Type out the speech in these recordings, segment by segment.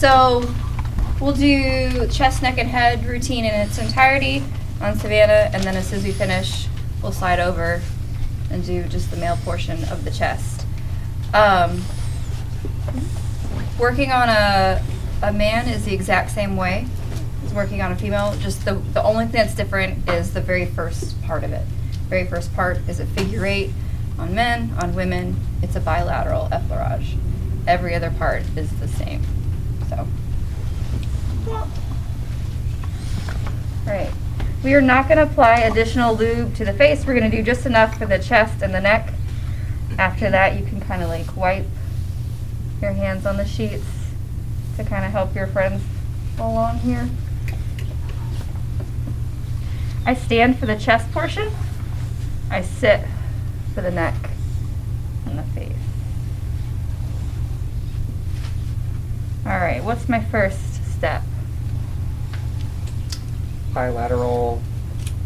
So we'll do chest, neck, and head routine in its entirety on Savannah, and then as soon as we finish, we'll slide over and do just the male portion of the chest. Working on a man is the exact same way as working on a female. Just the only thing that's different is the very first part of it. Very first part is a figure eight on men. On women, it's a bilateral effleurage. Every other part is the same. So, all right. We are not going to apply additional lube to the face. We're going to do just enough for the chest and the neck. After that, you can kind of like wipe your hands on the sheets to kind of help your friends along here. I stand for the chest portion. I sit for the neck and the face. All right, what's my first step? Bilateral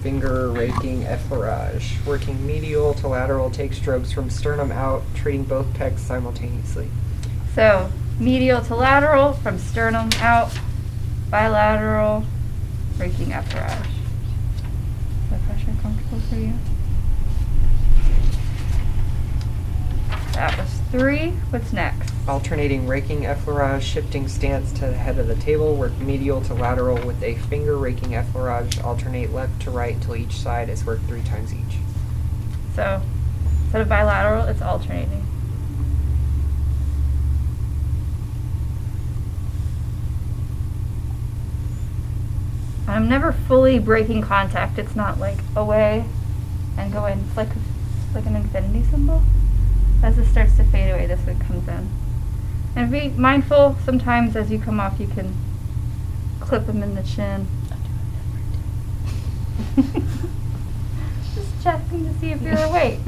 finger raking effleurage. Working medial to lateral, take strokes from sternum out, treating both pecs simultaneously. So, medial to lateral, from sternum out, bilateral, raking effleurage. Is that pressure comfortable for you? That was 3. What's next? Alternating raking effleurage, shifting stance to the head of the table. Work medial to lateral with a finger raking effleurage. Alternate left to right till each side is worked 3 times each. So, instead of bilateral, it's alternating. I'm never fully breaking contact. It's not like away and go in. It's like an infinity symbol. As this starts to fade away, this one comes in. And be mindful, sometimes as you come off, you can clip them in the chin. Just checking to see if you're awake.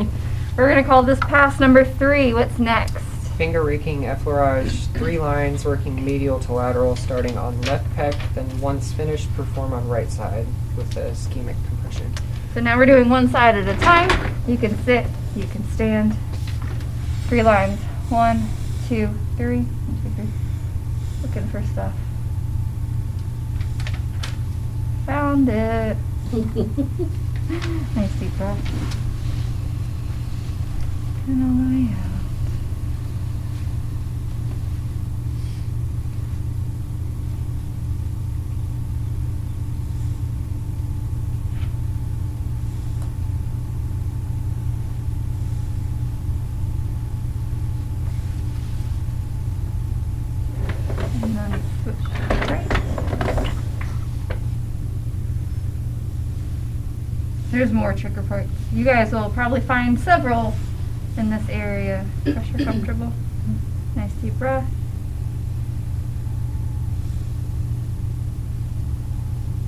We're going to call this pass number 3. What's next? Finger raking effleurage, 3 lines working medial to lateral starting on left pec, then once finished perform on right side with the ischemic compression. So now we're doing one side at a time. You can sit, you can stand. 3 lines. 1, 2, 3. 1, 2, 3. Looking for stuff. Found it. Nice deep breath. And all the way out. And then switch to right. There's more trigger parts. You guys will probably find several in this area. Pressure comfortable. Nice deep breath.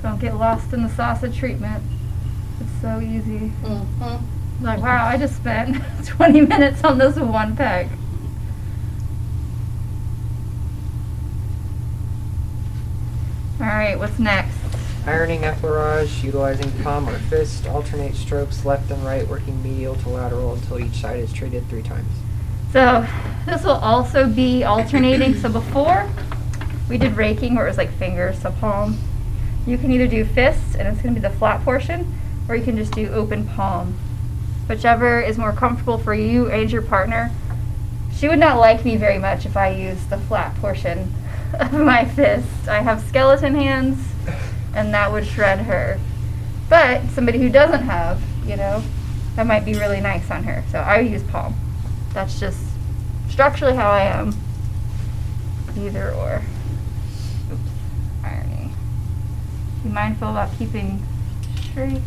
Don't get lost in the sauce of treatment. It's so easy. Like, wow, I just spent 20 minutes on this one peg. Alright, what's next? Ironing effleurage, utilizing palm or fist, alternate strokes left and right, working medial to lateral until each side is treated 3 times. So this will also be alternating. So before we did raking where it was like fingers to palm. You can either do fists and it's going to be the flat portion, or you can just do open palm. Whichever is more comfortable for you and your partner. She would not like me very much if I used the flat portion of my fist. I have skeleton hands and that would shred her. But somebody who doesn't have, you know, that might be really nice on her. So I use palm. That's just structurally how I am. Either or. Oops. Irony. Be mindful about keeping straight.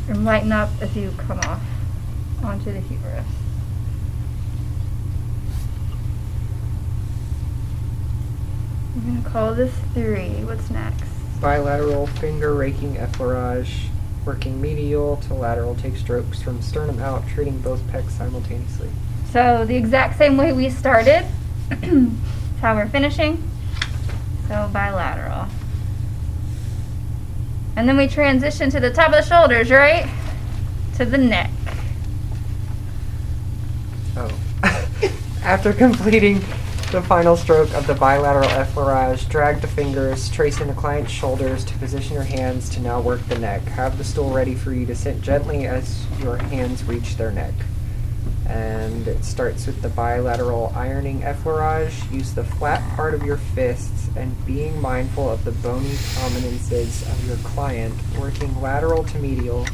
And lighten up as you come off onto the humerus. I'm going to call this 3. What's next? Bilateral finger raking effleurage, working medial to lateral, take strokes from sternum out, treating both pecs simultaneously. So the exact same way we started. That's how we're finishing. So bilateral. And then we transition to the top of the shoulders, right? To the neck. Oh. After completing the final stroke of the bilateral effleurage, drag the fingers, tracing the client's shoulders to position your hands to now work the neck. Have the stool ready for you to sit gently as your hands reach their neck. And it starts with the bilateral ironing effleurage. Use the flat part of your fists and being mindful of the bony prominences of your client, working lateral to medial.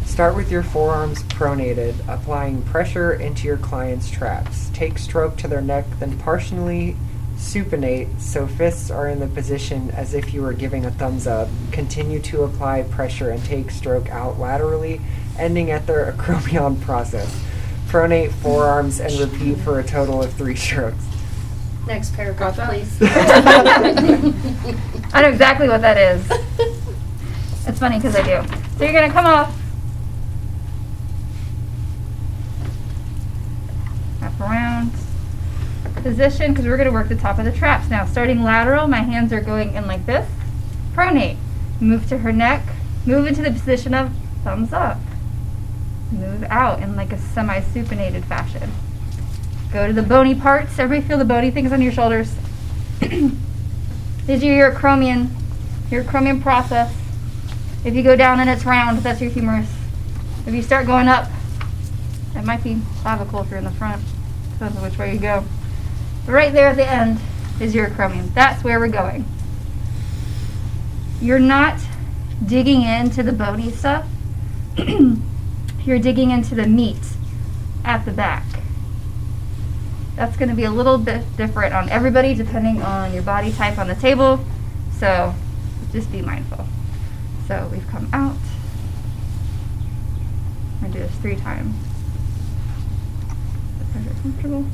Start with your forearms pronated, applying pressure into your client's traps. Take stroke to their neck, then partially supinate so fists are in the position as if you were giving a thumbs up. Continue to apply pressure and take stroke out laterally, ending at their acromion process. Pronate forearms and repeat for a total of 3 strokes. Next paragraph, please. I know exactly what that is. It's funny because I do. So you're going to come off. Wrap around. Position, because we're going to work the top of the traps. Now, starting lateral, my hands are going in like this. Pronate. Move to her neck. Move into the position of thumbs up. Move out in like a semi-supinated fashion. Go to the bony parts. Everybody feel the bony things on your shoulders. These are your acromion process. If you go down and it's round, that's your humerus. If you start going up, it might be clavicle if you're in the front. Depends on which way you go. But right there at the end is your acromion. That's where we're going. You're not digging into the bony stuff. You're digging into the meat at the back. That's going to be a little bit different on everybody depending on your body type on the table. So just be mindful. So we've come out. I'm going to do this 3 times. Are you comfortable?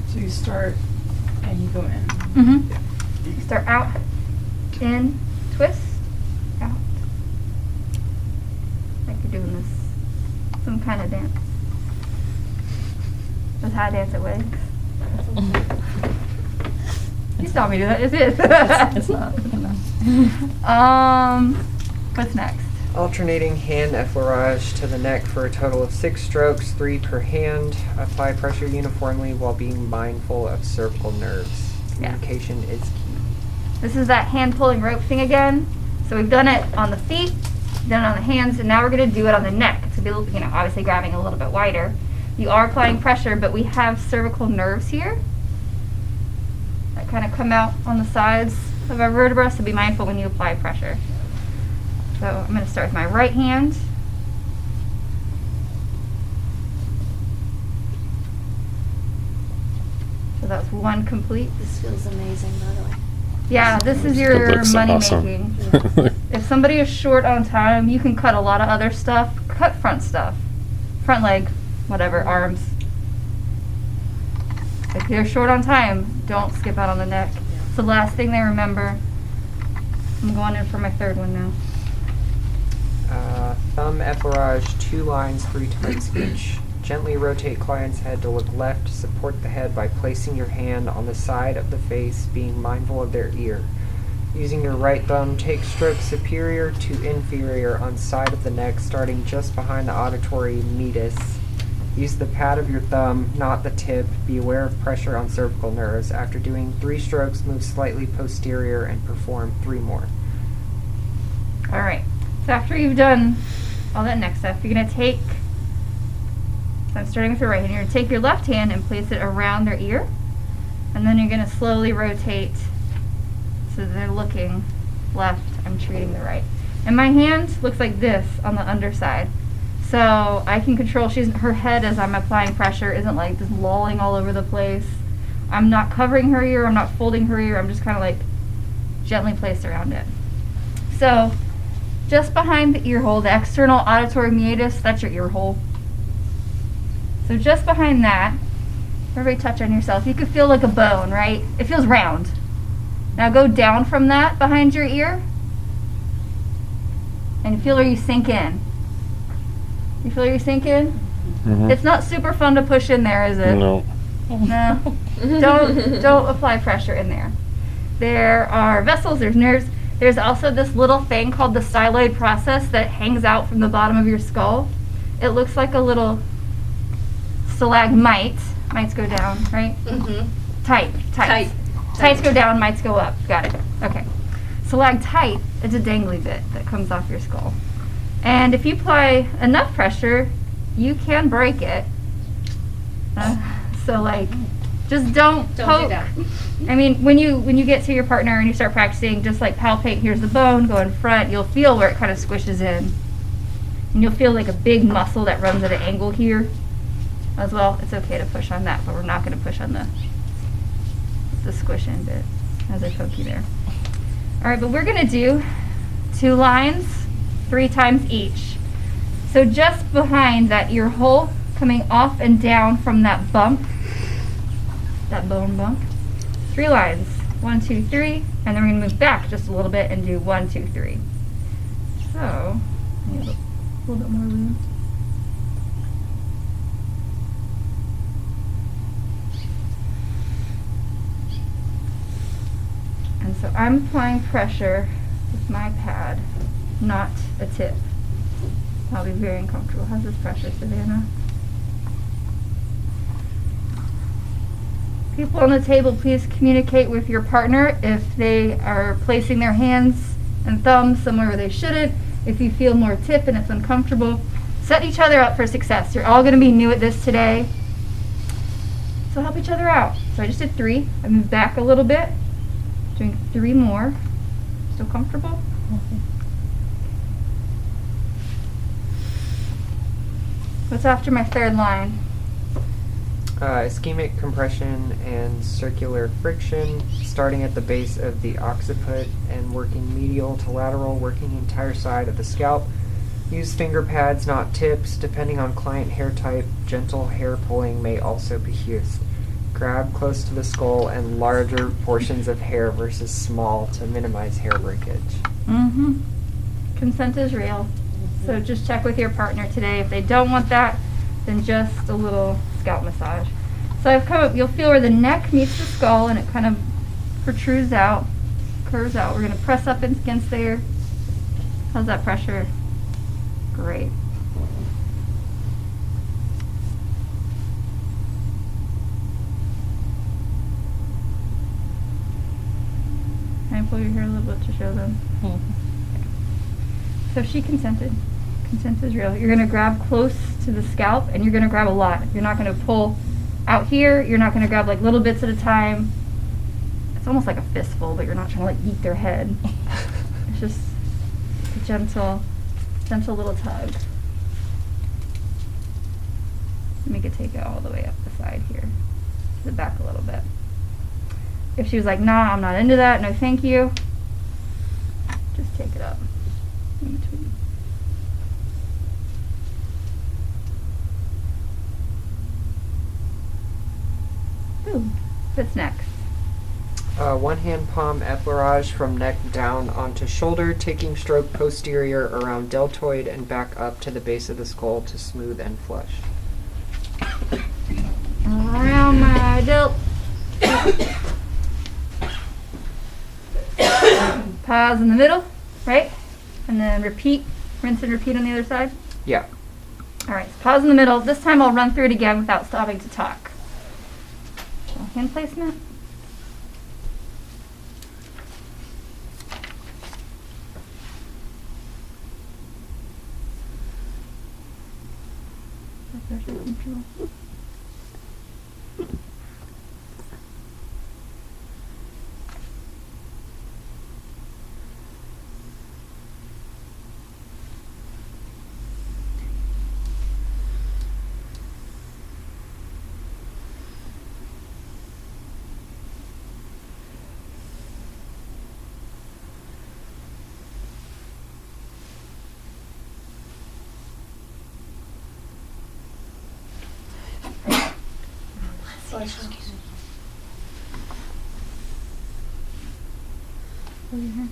So you start and you go in. Mm-hmm. Start out, in, twist, out. Like you're doing this, some kind of dance. That's how I dance at weddings. You saw me do that. It is. It's not. What's next? Alternating hand effleurage to the neck for a total of 6 strokes, 3 per hand. Apply pressure uniformly while being mindful of cervical nerves. Communication is key. This is that hand pulling rope thing again. So we've done it on the feet, done it on the hands, and now we're going to do it on the neck. It's going to be, obviously grabbing a little bit wider. You are applying pressure, but we have cervical nerves here that kind of come out on the sides of our vertebra, so be mindful when you apply pressure. So I'm going to start with my right hand. So that's 1 complete. This feels amazing, by the way. Yeah, this is your money making. If somebody is short on time, you can cut a lot of other stuff. Cut front stuff. Front leg, whatever, arms. If you're short on time, don't skip out on the neck. It's the last thing they remember. I'm going in for my 3rd one now. Thumb effleurage, 2 lines, 3 times each. Gently rotate client's head to look left. Support the head by placing your hand on the side of the face, being mindful of their ear. Using your right thumb, take strokes superior to inferior on side of the neck, starting just behind the auditory meatus. Use the pad of your thumb, not the tip. Be aware of pressure on cervical nerves. After doing 3 strokes, move slightly posterior and perform 3 more. All right. So after you've done all that next stuff, you're going to take, so I'm starting with your right hand, you're going to take your left hand and place it around their ear, and then you're going to slowly rotate so they're looking left, I'm treating the right. And my hand looks like this on the underside. So I can control, her head as I'm applying pressure isn't like just lolling all over the place. I'm not covering her ear, I'm not folding her ear, I'm just kind of like gently placed around it. So just behind the ear hole, the external auditory meatus, that's your ear hole. So just behind that, everybody touch on yourself. You can feel like a bone, right? It feels round. Now go down from that behind your ear and feel where you sink in. You feel where you sink in? Mm-hmm. It's not super fun to push in there, is it? No. No. Don't apply pressure in there. There are vessels, there's nerves. There's also this little thing called the styloid process that hangs out from the bottom of your skull. It looks like a little stalagmite. Mites go down, right? Mm-hmm. Tights. Tights go down, mites go up. Got it. Okay. Stalactite is a dangly bit that comes off your skull. And if you apply enough pressure, you can break it. So like, just don't poke. do that. I mean, when you get to your partner and you start practicing, just like palpate, here's the bone, go in front, you'll feel where it kind of squishes in. And you'll feel like a big muscle that runs at an angle here as well. It's okay to push on that, but we're not going to push on the squish in bit as I poke you there. All right, but we're going to do 2 lines 3 times each. So just behind that ear hole, coming off and down from that bump, that bone bump, 3 lines, 1, 2, 3, and then we're going to move back just a little bit and do 1, 2, 3. So, need a little bit more room. And so I'm applying pressure with my pad, not a tip. I'll be very uncomfortable. How's this pressure, Savannah? People on the table, please communicate with your partner if they are placing their hands and thumbs somewhere where they shouldn't. If you feel more tip and it's uncomfortable, set each other up for success. You're all going to be new at this today, so help each other out. So I just did 3. I moved back a little bit, doing 3 more. Still comfortable? What's after my 3rd line? Ischemic compression and circular friction, starting at the base of the occiput and working medial to lateral, working the entire side of the scalp. Use finger pads, not tips. Depending on client hair type, gentle hair pulling may also be used. Grab close to the skull and larger portions of hair versus small to minimize hair breakage. Mm-hmm. Consent is real. So just check with your partner today. If they don't want that, then just a little scalp massage. So I've come up, you'll feel where the neck meets the skull and it kind of protrudes out, curves out. We're going to press up against there. How's that pressure? Great. Can I pull your hair a little bit to show them? So she consented. Consent is real. You're going to grab close to the scalp and you're going to grab a lot. You're not going to pull out here. You're not going to grab like little bits at a time. It's almost like a fistful, but you're not trying to like eat their head. It's just a gentle little tug. We could take it all the way up the side here. To the back a little bit. If she was like, nah, I'm not into that, no thank you, just take it up in between. Ooh, what's next? One hand palm effleurage from neck down onto shoulder, taking stroke posterior around deltoid and back up to the base of the skull to smooth and flush. Around my delt. Pause in the middle, right? And then repeat, rinse and repeat on the other side. Yeah. All right, so pause in the middle. This time I'll run through it again without stopping to talk. So hand placement. Pressure control. Over here.